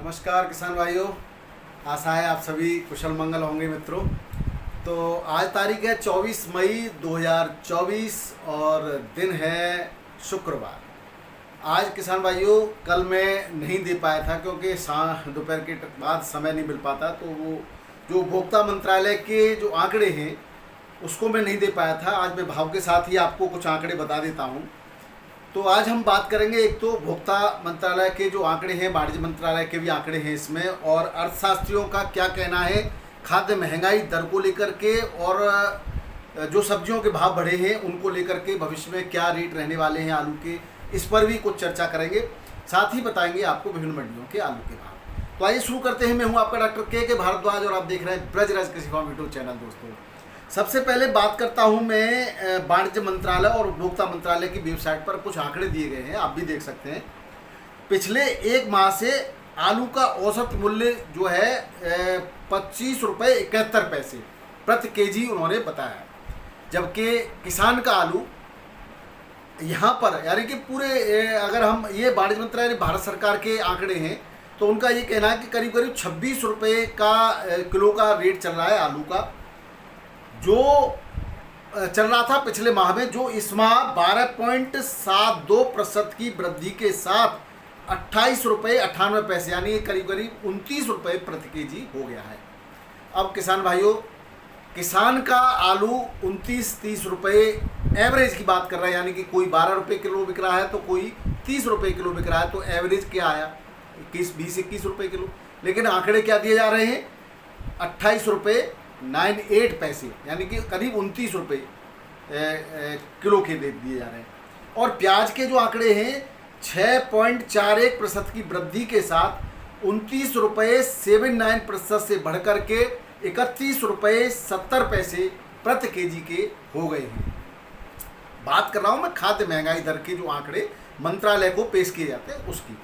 नमस्कार किसान भाइयों, आशा है आप सभी कुशल मंगल होंगे मित्रों। तो आज तारीख है 24 मई 2024 और दिन है शुक्रवार। आज किसान भाइयों कल मैं नहीं दे पाया था क्योंकि दोपहर के बाद समय नहीं मिल पाता, तो वो जो उपभोक्ता मंत्रालय के जो आंकड़े हैं उसको मैं नहीं दे पाया था। आज मैं भाव के साथ ही आपको कुछ आंकड़े बता देता हूँ। तो आज हम बात करेंगे, एक तो उपभोक्ता मंत्रालय के जो आंकड़े हैं, वाणिज्य मंत्रालय के भी आंकड़े हैं इसमें, और अर्थशास्त्रियों का क्या कहना है खाद्य महंगाई दर को लेकर के, और जो सब्जियों के भाव बढ़े हैं उनको लेकर के भविष्य में क्या रेट रहने वाले हैं आलू के, इस पर भी कुछ चर्चा करेंगे। साथ ही बताएंगे आपको विभिन्न मंडियों के आलू के भाव। तो आइए शुरू करते हैं। मैं हूँ आपका डॉक्टर के भारद्वाज और आप देख रहे हैं ब्रजराज कृषि फार्म यूट्यूब चैनल। दोस्तों सबसे पहले बात करता हूं मैं वाणिज्य मंत्रालय और उपभोक्ता मंत्रालय की वेबसाइट पर कुछ आंकड़े दिए गए हैं, आप भी देख सकते हैं। पिछले एक माह से आलू का औसत मूल्य जो है 25.71 प्रति केजी उन्होंने बताया, जबकि किसान का आलू यहाँ पर यानी कि पूरे अगर हम ये वाणिज्य मंत्रालय भारत सरकार के आंकड़े हैं तो उनका ये कहना है कि करीब करीब 26 रुपये का किलो का रेट चल रहा है आलू का, जो चल रहा था पिछले माह में, जो इस माह 12.72% की वृद्धि के साथ 28.98 यानी करीब करीब 29 रुपये प्रति केजी हो गया है। अब किसान भाइयों, किसान का आलू 29-30 रुपये एवरेज की बात कर रहा है, यानी कि कोई 12 रुपये किलो बिक रहा है तो कोई 30 रुपये किलो बिक रहा है, तो एवरेज क्या आया 20-21 रुपये किलो। लेकिन आंकड़े क्या दिए जा रहे हैं 28.98 यानी कि करीब 29 रुपये किलो के दे दिए जा रहे हैं। और प्याज के जो आंकड़े हैं 6.41% की वृद्धि के साथ 29.79% से बढ़कर के 31.70 प्रति केजी के हो गए हैं। बात कर रहा हूं मैं खाद्य महंगाई दर के जो आंकड़े मंत्रालय को पेश किए जाते हैं उसकी।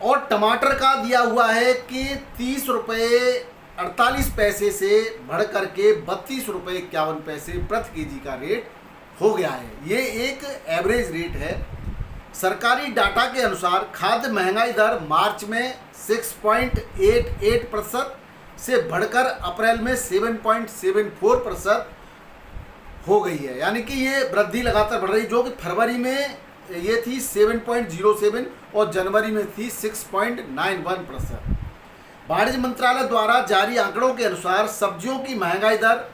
और टमाटर का दिया हुआ है कि 30.48 से बढ़ करके 32.51 प्रति केजी का रेट हो गया है। ये एक एवरेज रेट है। सरकारी डाटा के अनुसार खाद्य महंगाई दर मार्च में 6.88% से बढ़कर अप्रैल में 7.74% हो गई है, यानी कि ये वृद्धि लगातार बढ़ रही, जो कि फरवरी में ये थी 7.07 और जनवरी में थी 6.91%। वाणिज्य मंत्रालय द्वारा जारी आंकड़ों के अनुसार सब्जियों की महंगाई दर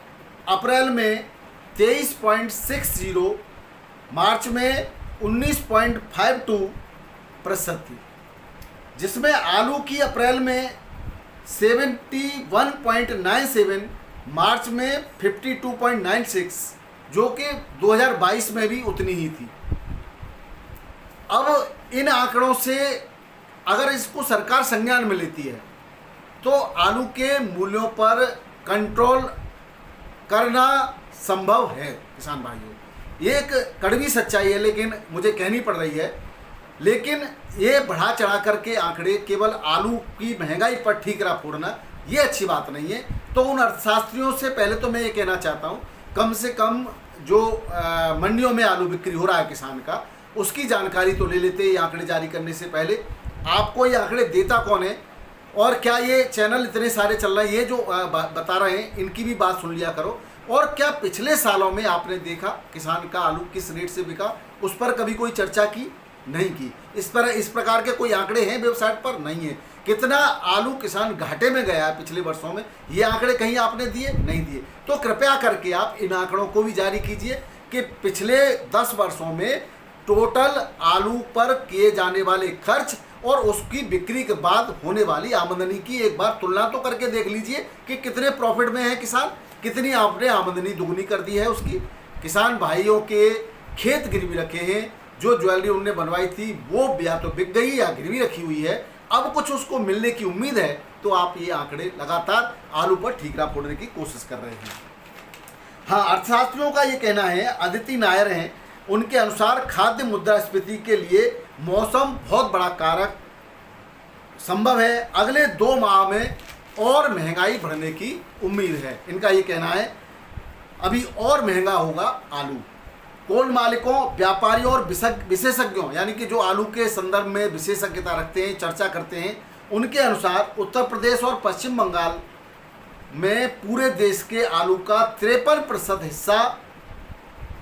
अप्रैल में 23.60, मार्च में 19.52% थी, जिसमें आलू की अप्रैल में 71.97, मार्च में 52.96, जो कि 2022 में भी उतनी ही थी। अब इन आंकड़ों से अगर इसको सरकार संज्ञान में लेती है तो आलू के मूल्यों पर कंट्रोल करना संभव है। किसान भाइयों, ये एक कड़वी सच्चाई है लेकिन मुझे कहनी पड़ रही है। लेकिन ये बढ़ा चढ़ा करके आंकड़े केवल आलू की महंगाई पर ठीकरा फोड़ना ये अच्छी बात नहीं है। तो उन अर्थशास्त्रियों से पहले तो मैं ये कहना चाहता हूँ, कम से कम जो मंडियों में आलू बिक्री हो रहा है किसान का, उसकी जानकारी तो ले लेते। ये आंकड़े जारी करने से पहले आपको ये आंकड़े देता कौन है और क्या ये चैनल इतने सारे चल रहे हैं, ये जो बता रहे हैं इनकी भी बात सुन लिया करो। और क्या पिछले सालों में आपने देखा किसान का आलू किस रेट से बिका, उस पर कभी कोई चर्चा की नहीं की। इस प्रकार के कोई आंकड़े हैं वेबसाइट पर नहीं है। कितना आलू किसान घाटे में गया है पिछले वर्षों में, ये आंकड़े कहीं आपने दिए नहीं दिए। तो कृपया करके आप इन आंकड़ों को भी जारी कीजिए कि पिछले 10 वर्षों में टोटल आलू पर किए जाने वाले खर्च और उसकी बिक्री के बाद होने वाली आमदनी की एक बार तुलना तो करके देख लीजिए कि कितने प्रॉफिट में है किसान, कितनी आपने आमदनी दुगनी कर दी है उसकी। किसान भाइयों के खेत गिरवी रखे हैं, जो ज्वेलरी उनने बनवाई थी वो या तो बिक गई या गिरवी रखी हुई है, अब कुछ उसको मिलने की उम्मीद है। तो आप ये आंकड़े लगातार आलू पर ठीकरा फोड़ने की कोशिश कर रहे हैं। हाँ, अर्थशास्त्रियों का ये कहना है, अदिति नायर हैं, उनके अनुसार खाद्य मुद्रास्फीति के लिए मौसम बहुत बड़ा कारक संभव है। अगले 2 माह में और महंगाई बढ़ने की उम्मीद है। इनका ये कहना है अभी और महंगा होगा आलू। कोल्ड मालिकों, व्यापारियों और विशेषज्ञों, यानी कि जो आलू के संदर्भ में विशेषज्ञता रखते हैं, चर्चा करते हैं, उनके अनुसार उत्तर प्रदेश और पश्चिम बंगाल में पूरे देश के आलू का 53% हिस्सा,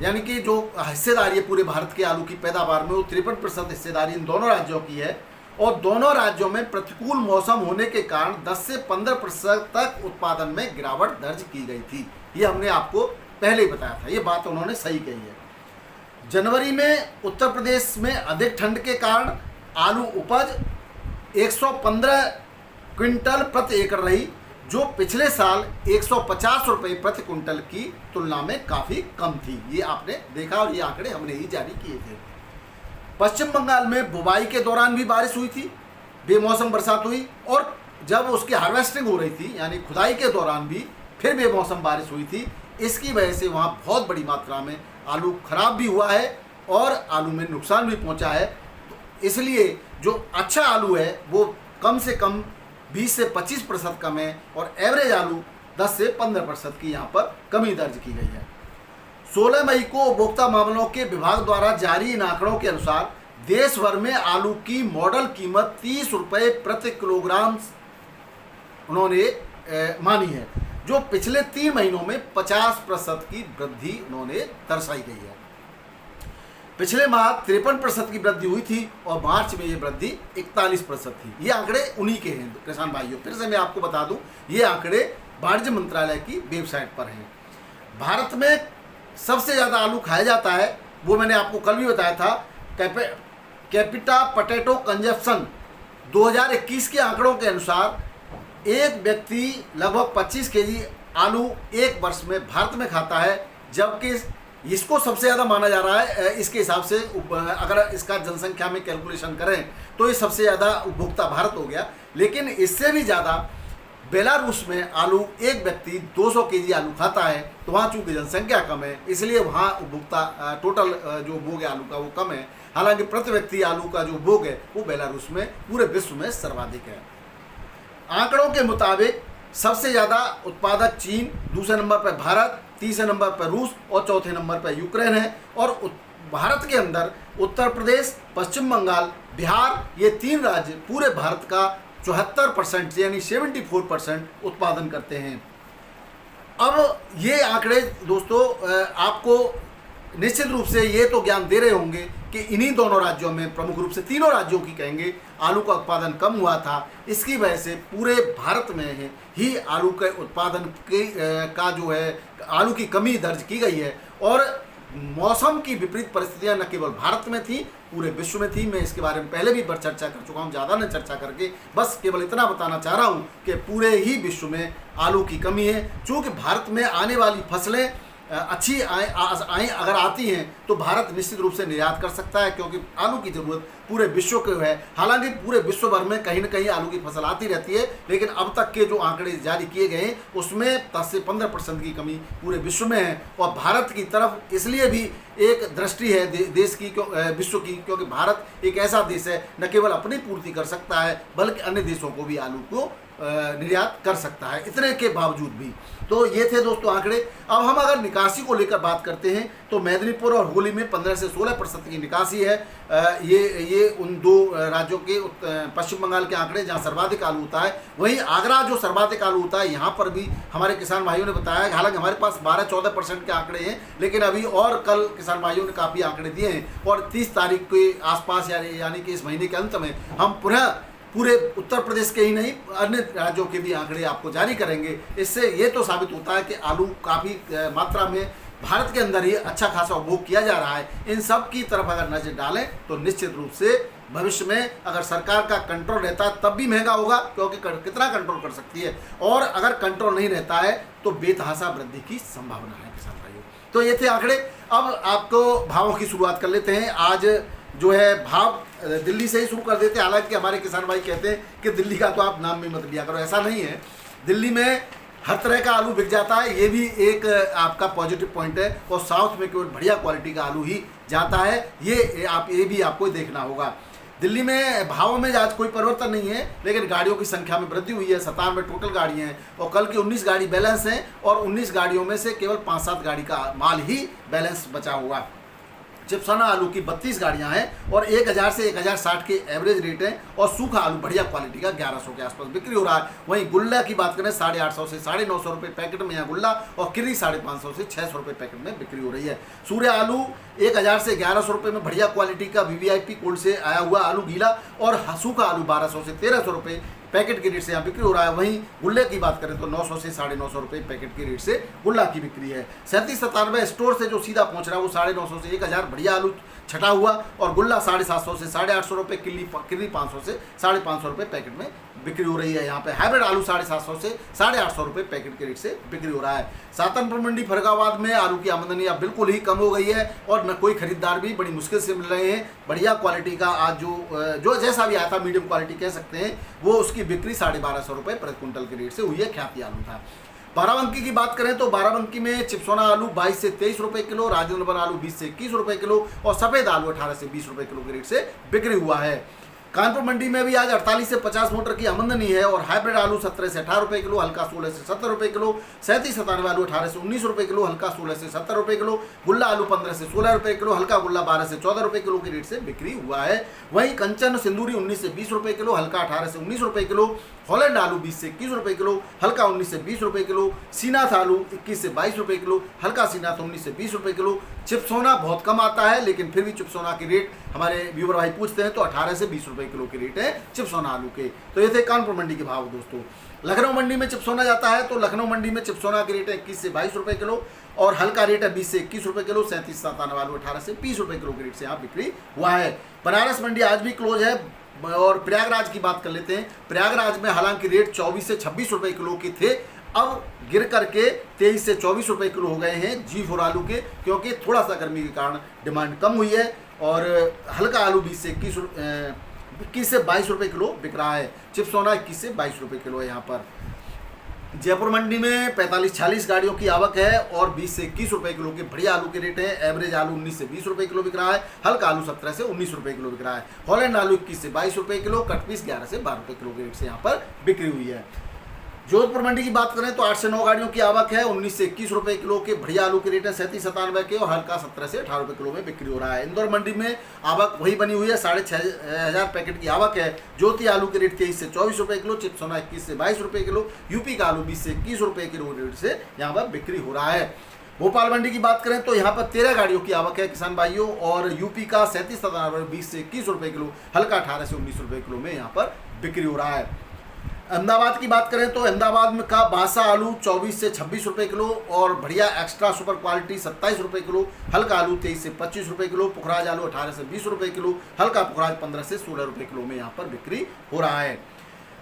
यानी कि जो हिस्सेदारी है पूरे भारत के आलू की पैदावार में, वो 53% हिस्सेदारी इन दोनों राज्यों की है। और दोनों राज्यों में प्रतिकूल मौसम होने के कारण 10 से 15% तक उत्पादन में गिरावट दर्ज की गई थी। ये हमने आपको पहले ही बताया था, ये बात उन्होंने सही कही है। जनवरी में उत्तर प्रदेश में अधिक ठंड के कारण आलू उपज 115 क्विंटल प्रति एकड़ रही, जो पिछले साल 150 रुपये प्रति क्विंटल की तुलना में काफ़ी कम थी। ये आपने देखा और ये आंकड़े हमने ही जारी किए थे। पश्चिम बंगाल में बुवाई के दौरान भी बारिश हुई थी, बेमौसम बरसात हुई, और जब उसकी हार्वेस्टिंग हो रही थी यानी खुदाई के दौरान भी फिर बेमौसम बारिश हुई थी। इसकी वजह से वहाँ बहुत बड़ी मात्रा में आलू खराब भी हुआ है और आलू में नुकसान भी पहुँचा है। तो इसलिए जो अच्छा आलू है वो कम से कम 20 से 25% कम है और एवरेज आलू 10 से 15% की यहाँ पर कमी दर्ज की गई है। 16 मई को उपभोक्ता मामलों के विभाग द्वारा जारी इन आंकड़ों के अनुसार देश भर में आलू की मॉडल कीमत 30 रुपये प्रति किलोग्राम उन्होंने मानी है, जो पिछले 3 महीनों में 50% की वृद्धि उन्होंने दर्शाई गई है। पिछले माह 53% की वृद्धि हुई थी और मार्च में ये वृद्धि 41% थी। ये आंकड़े उन्हीं के हैं किसान भाइयों। फिर से मैं आपको बता दूं, ये आंकड़े वाणिज्य मंत्रालय की वेबसाइट पर हैं। भारत में सबसे ज़्यादा आलू खाया जाता है, वो मैंने आपको कल भी बताया था। कैपिटा पोटैटो कंजप्शन 2021 के आंकड़ों के अनुसार एक व्यक्ति लगभग 25 केजी आलू एक वर्ष में भारत में खाता है, जबकि इसको सबसे ज़्यादा माना जा रहा है। इसके हिसाब से अगर इसका जनसंख्या में कैलकुलेशन करें तो ये सबसे ज़्यादा उपभोक्ता भारत हो गया। लेकिन इससे भी ज़्यादा बेलारूस में आलू एक व्यक्ति 200 केजी आलू खाता है। तो वहाँ चूँकि जनसंख्या कम है इसलिए वहाँ उपभोक्ता टोटल जो उपभोग है आलू का वो कम है। हालांकि प्रति व्यक्ति आलू का जो उपभोग है वो बेलारूस में पूरे विश्व में सर्वाधिक है। आंकड़ों के मुताबिक सबसे ज़्यादा उत्पादक चीन, दूसरे नंबर पर भारत, तीसरे नंबर पर रूस और चौथे नंबर पर यूक्रेन है। और भारत के अंदर उत्तर प्रदेश, पश्चिम बंगाल, बिहार, ये 3 राज्य पूरे भारत का 74% यानी 74% उत्पादन करते हैं। अब ये आंकड़े दोस्तों आपको निश्चित रूप से ये तो ज्ञान दे रहे होंगे कि इन्हीं दोनों राज्यों में, प्रमुख रूप से तीनों राज्यों की कहेंगे, आलू का उत्पादन कम हुआ था। इसकी वजह से पूरे भारत में ही आलू के उत्पादन का जो है आलू की कमी दर्ज की गई है। और मौसम की विपरीत परिस्थितियां न केवल भारत में थी, पूरे विश्व में थी। मैं इसके बारे में पहले भी चर्चा कर चुका हूं, ज़्यादा नहीं चर्चा करके, बस केवल इतना बताना चाह रहा हूं कि पूरे ही विश्व में आलू की कमी है। चूँकि भारत में आने वाली फसलें अच्छी अगर आती हैं तो भारत निश्चित रूप से निर्यात कर सकता है, क्योंकि आलू की ज़रूरत पूरे विश्व को है। हालांकि पूरे विश्व भर में कहीं न कहीं आलू की फसल आती रहती है, लेकिन अब तक के जो आंकड़े जारी किए गए हैं उसमें 10 से 15% की कमी पूरे विश्व में है। और भारत की तरफ इसलिए भी एक दृष्टि है देश की, विश्व की, क्योंकि भारत एक ऐसा देश है न केवल अपनी पूर्ति कर सकता है बल्कि अन्य देशों को भी आलू को निर्यात कर सकता है, इतने के बावजूद भी। तो ये थे दोस्तों आंकड़े। अब हम अगर निकासी को लेकर बात करते हैं तो मेदिनीपुर और हुगली में 15 से 16% की निकासी है। ये उन 2 राज्यों के पश्चिम बंगाल के आंकड़े जहां सर्वाधिक आलू होता है। वहीं आगरा जो सर्वाधिक आलू होता है, यहाँ पर भी हमारे किसान भाइयों ने बताया, हालांकि हमारे पास 12-14% के आंकड़े हैं, लेकिन अभी और कल किसान भाइयों ने काफ़ी आंकड़े दिए हैं और 30 तारीख के आसपास यानी कि इस महीने के अंत में हम पुनः पूरे उत्तर प्रदेश के ही नहीं अन्य राज्यों के भी आंकड़े आपको जारी करेंगे। इससे ये तो साबित होता है कि आलू काफ़ी मात्रा में भारत के अंदर ही अच्छा खासा उपभोग किया जा रहा है। इन सब की तरफ अगर नजर डालें तो निश्चित रूप से भविष्य में अगर सरकार का कंट्रोल रहता है तब भी महंगा होगा, क्योंकि कितना कंट्रोल कर सकती है, और अगर कंट्रोल नहीं रहता है तो बेतहाशा वृद्धि की संभावना है किसान भाइयों। तो ये थे आंकड़े। अब आपको भावों की शुरुआत कर लेते हैं। आज जो है भाव दिल्ली से ही शुरू कर देते हैं। हालांकि हमारे किसान भाई कहते हैं कि दिल्ली का तो आप नाम भी मत लिया करो, ऐसा नहीं है। दिल्ली में हर तरह का आलू बिक जाता है, ये भी एक आपका पॉजिटिव पॉइंट है। और साउथ में केवल बढ़िया क्वालिटी का आलू ही जाता है, ये भी आपको देखना होगा। दिल्ली में भावों में आज कोई परिवर्तन नहीं है, लेकिन गाड़ियों की संख्या में वृद्धि हुई है। 97 टोटल गाड़ियाँ हैं और कल की 19 गाड़ी बैलेंस हैं और 19 गाड़ियों में से केवल 5-7 गाड़ी का माल ही बैलेंस बचा हुआ। चिप्सोना आलू की 32 गाड़ियां हैं और 1000 से 1060 के एवरेज रेट हैं और सूखा आलू बढ़िया क्वालिटी का 1100 के आसपास बिक्री हो रहा है। वहीं गुल्ला की बात करें 850 से 950 रुपये पैकेट में यहाँ गुल्ला और किर्री 550 से 600 रुपये पैकेट में बिक्री हो रही है। सूर्य आलू 1000 से 1100 रुपये में बढ़िया क्वालिटी का वीवीआईपी कोल्ड से आया हुआ आलू गीला और सूखा आलू 1200 से 1300 रुपये पैकेट के रेट से यहाँ बिक्री हो रहा है। वहीं गुल्ले की बात करें तो 900 से 950 रुपये पैकेट के रेट से गुल्ला की बिक्री है। 3797 स्टोर से जो सीधा पहुंच रहा है वो 950 से 1000 बढ़िया आलू छटा हुआ और गुल्ला 750 से 850 रुपये किर्री 500 से 550 रुपये पैकेट में बिक्री हो रही है। यहाँ पे हाइब्रिड आलू 750 से 850 रुपये पैकेट के रेट से बिक्री हो रहा है। सातनपुर मंडी फरगाबाद में आलू की आमदनी अब बिल्कुल ही कम हो गई है और न कोई खरीदार भी बड़ी मुश्किल से मिल रहे हैं। बढ़िया क्वालिटी का आज जो जैसा भी आया था मीडियम क्वालिटी कह सकते हैं वो उसकी बिक्री 1250 रुपये प्रति क्विंटल के रेट से हुई है। ख्याति आलू था। बाराबंकी की बात करें तो बाराबंकी में चिप्सोना आलू 22 से 23 रुपये किलो, राजेंद्र आलू 20 से 21 रुपये किलो और सफ़ेद आलू 18 से 20 रुपये किलो के रेट से बिक्री हुआ है। कानपुर मंडी में भी आज 48 से 50 मोटर की आमदनी है और हाइब्रिड आलू 17 से 18 रुपये किलो, हल्का 16 से 70 रुपये किलो, 3797 आलू 18 से 19 रुपये किलो, हल्का 16 से 70 रुपये किलो, गुल्ला आलू 15 से 16 रुपये किलो, हल्का गुल्ला 12 से 14 रुपये किलो के रेट से बिक्री हुआ है। वहीं कंचन सिंदूरी 19 से 20 रुपये किलो, हल्का 18 से 19 रुपये किलो, हॉलैंड आलू 20 से 21 रुपये किलो, हल्का 19 से 20 रुपये किलो, सीनाथ आलू 21 से 22 रुपये किलो, हल्का सीनाथ 19 से 20 रुपये किलो। चिप्सोना बहुत कम आता है लेकिन फिर भी चिप्सोना के रेट हमारे व्यूवर भाई पूछते हैं तो 18 से 20 रुपये किलो के रेट है चिप्सोना आलू के। तो ये थे कानपुर मंडी के भाव दोस्तों। लखनऊ मंडी में चिप्सोना जाता है तो लखनऊ मंडी में चिप्सोना के रेट है 21 से 22 रुपये किलो और हल्का रेट है 20 से 21 रुपये किलो, 3797 आलू 18 से 20 रुपये किलो के रेट से यहाँ बिक्री हुआ है। बनारस मंडी आज भी क्लोज है और प्रयागराज की बात कर लेते हैं। प्रयागराज में हालांकि रेट 24 से 26 रुपये किलो के थे, अब गिर करके 23 से 24 रुपये किलो हो गए हैं G4 आलू के, क्योंकि थोड़ा सा गर्मी के कारण डिमांड कम हुई है और हल्का आलू 20 से 21 से 22 रुपये किलो बिक रहा है। चिप्सोना 21 से 22 रुपये किलो है यहाँ पर। जयपुर मंडी में 45-46 गाड़ियों की आवक है और 20 से 21 रुपये किलो के बढ़िया आलू के रेट है। एवरेज आलू 19 से 20 रुपये किलो बिक रहा है, हल्का आलू 17 से 19 रुपये किलो बिक रहा है। हॉलैंड आलू 21 से 22 रुपये किलो, कट पीस 11 से 12 रुपये किलो के रेट से यहाँ पर बिक्री हुई है। जोधपुर मंडी की बात करें तो 8 से 9 गाड़ियों की आवक है, 19 से 21 रुपये किलो के बढ़िया आलू के रेट है 3797 के और हल्का 17 से 18 रुपये किलो में बिक्री हो रहा है। इंदौर मंडी में आवक वही बनी हुई है, 6500 पैकेट की आवक है। ज्योति आलू के रेट 23 से 24 रुपये किलो, चिप्सोना 21 से 22 रुपये किलो, यूपी का आलू 20 से 21 रुपये किलो रेट से यहाँ पर बिक्री हो रहा है। भोपाल मंडी की बात करें तो यहाँ पर 13 गाड़ियों की आवक है किसान भाइयों और यूपी का 3797 20 से 21 रुपये किलो, हल्का 18 से 19 रुपये किलो में यहाँ पर बिक्री हो रहा है। अहमदाबाद की बात करें तो अहमदाबाद में का बासा आलू 24 से 26 रुपये किलो और बढ़िया एक्स्ट्रा सुपर क्वालिटी 27 रुपये किलो, हल्का आलू 23 से 25 रुपये किलो, पुखराज आलू 18 से 20 रुपये किलो, हल्का पुखराज 15 से 16 रुपये किलो में यहाँ पर बिक्री हो रहा है।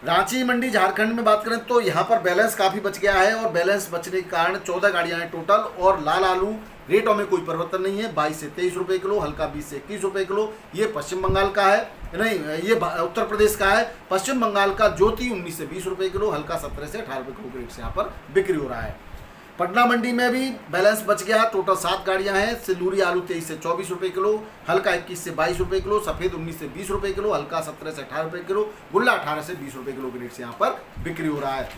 रांची मंडी झारखंड में बात करें तो यहाँ पर बैलेंस काफ़ी बच गया है और बैलेंस बचने के कारण 14 गाड़ियाँ हैं टोटल और लाल आलू रेटों में कोई परिवर्तन नहीं है, 22 से 23 रुपये किलो, हल्का 20 से 21 रुपये किलो। ये पश्चिम बंगाल का है, नहीं ये उत्तर प्रदेश का है। पश्चिम बंगाल का ज्योति 19 से 20 रुपये किलो, हल्का 17 से 18 रुपये किलो के रेट से यहाँ पर बिक्री हो रहा है। पटना मंडी में भी बैलेंस बच गया, टोटल 7 गाड़ियां हैं। सिंदूरी आलू 23 से 24 रुपये किलो, हल्का 21 से 22 रुपये किलो, सफ़ेद 19 से 20 रुपये किलो, हल्का 17 से 18 रुपये किलो, गुल्ला 18 से 20 रुपये किलो के रेट से यहाँ पर बिक्री हो रहा है।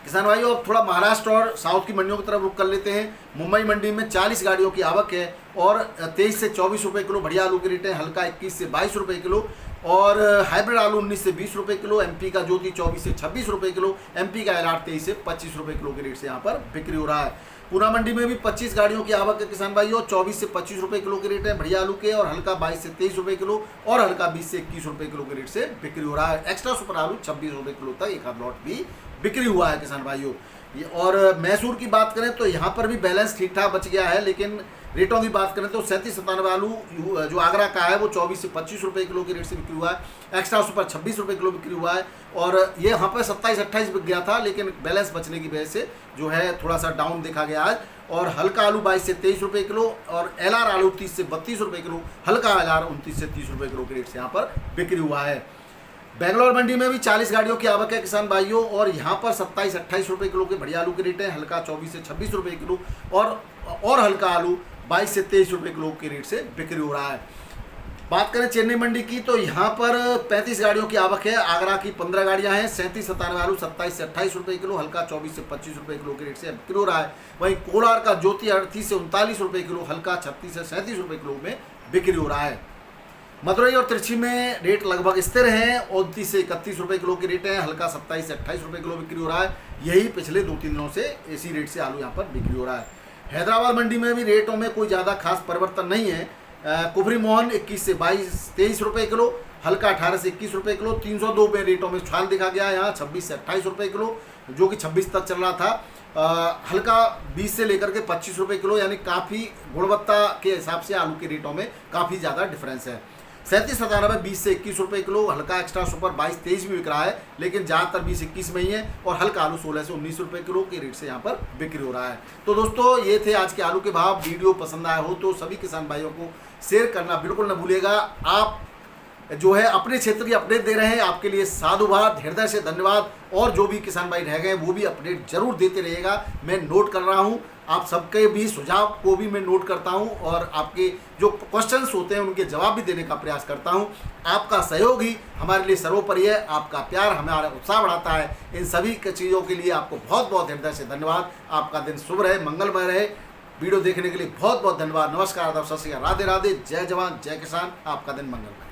किसान भाइयों अब थोड़ा महाराष्ट्र और साउथ की मंडियों की तरफ रुख कर लेते हैं। मुंबई मंडी में 40 गाड़ियों की आवक है और 23 से 24 रुपये किलो बढ़िया आलू के रेट है, हल्का 21 से 22 रुपये किलो और हाइब्रिड आलू 19 से 20 रुपये किलो, एमपी का ज्योति 24 से 26 रुपये किलो, एमपी का एलआर 23 से 25 रुपये किलो के रेट से यहाँ पर बिक्री हो रहा है। पूना मंडी में भी 25 गाड़ियों की आवक है किसान भाइयों, 24 से 25 रुपये किलो के रेट है बढ़िया आलू के और हल्का 22 से 23 रुपये किलो और हल्का 20 से 21 रुपये किलो के रेट से बिक्री हो रहा है। एक्स्ट्रा सुपर आलू 26 रुपये किलो तक एक आध लॉट भी बिक्री हुआ है किसान भाइयों। और मैसूर की बात करें तो यहाँ पर भी बैलेंस ठीक ठाक बच गया है, लेकिन रेटों की बात करें तो 3797 आलू जो आगरा का है वो 24 से 25 रुपये किलो के रेट से बिक्री हुआ है। एक्स्ट्रा सुपर 26 रुपये किलो बिक्री हुआ है और ये यहाँ पर 27-28 बिक गया था, लेकिन बैलेंस बचने की वजह से जो है थोड़ा सा डाउन देखा गया आज। और हल्का आलू 22 से 23 रुपये किलो और एलआर आलू 30 से 32 रुपये किलो, हल्का एलआर 29 से 30 रुपये किलो के रेट से यहाँ पर बिक्री हुआ है। बेंगलोर मंडी में भी 40 गाड़ियों की आवक है किसान भाइयों और यहाँ पर 27-28 रुपये किलो के बढ़िया आलू के रेट है, हल्का 24 से 26 रुपये किलो और हल्का आलू 22 से 23 रुपये किलो के रेट से बिक्री हो रहा है। बात करें चेन्नई मंडी की तो यहाँ पर 35 गाड़ियों की आवक है। आगरा की 15 गाड़ियाँ हैं। 37-97 आलू 27 से 28 रुपये किलो, हल्का 24 से 25 रुपये किलो के रेट से बिक्री हो रहा है। वहीं कोलार का ज्योति 38 से 39 रुपये किलो, हल्का 36 से 37 रुपये किलो में बिक्री हो रहा है। मदुरई और तिरछी में रेट लगभग स्थिर हैं। 29 से 31 रुपये किलो के रेट हैं, हल्का 27 से 28 रुपये किलो बिक्री हो रहा है। यही पिछले 2-3 दिनों से इसी रेट से आलू यहाँ पर बिक्री हो रहा है। हैदराबाद मंडी में भी रेटों में कोई ज़्यादा खास परिवर्तन नहीं है। कुफरी मोहन 21 से 22-23 रुपये किलो, हल्का 18 से 21 रुपये किलो। 302 में रेटों में उछाल दिखा गया है यहाँ 26 से 28 रुपये किलो, जो कि 26 तक चल रहा था। हल्का 20 से लेकर के 25 रुपये किलो, यानी काफ़ी गुणवत्ता के हिसाब से आलू के रेटों में काफ़ी ज़्यादा डिफरेंस है। 37-97 20 से 21 रुपये किलो, हल्का एक्स्ट्रा सुपर 22-23 भी बिक रहा है, लेकिन ज़्यादातर 20-21 में ही है। और हल्का आलू 16 से 19 रुपये किलो के रेट से यहाँ पर बिक्री हो रहा है। तो दोस्तों ये थे आज के आलू के भाव। वीडियो पसंद आया हो तो सभी किसान भाइयों को शेयर करना बिल्कुल न भूलिएगा। आप जो है अपने क्षेत्र की अपडेट दे रहे हैं, आपके लिए साधुवाद, हृदय से धन्यवाद। और जो भी किसान भाई रह गए वो भी अपडेट जरूर देते रहिएगा। मैं नोट कर रहा हूँ, आप सबके भी सुझाव को भी मैं नोट करता हूँ और आपके जो क्वेश्चंस होते हैं उनके जवाब भी देने का प्रयास करता हूँ। आपका सहयोग ही हमारे लिए सर्वोपरि है, आपका प्यार हमारा उत्साह बढ़ाता है। इन सभी चीज़ों के लिए आपको बहुत बहुत हृदय से धन्यवाद। आपका दिन शुभ रहे, मंगलमय रहे। वीडियो देखने के लिए बहुत बहुत धन्यवाद। नमस्कार, आदाब, सत श्री अकाल, राधे राधे, जय जवान जय किसान। आपका दिन मंगलमय।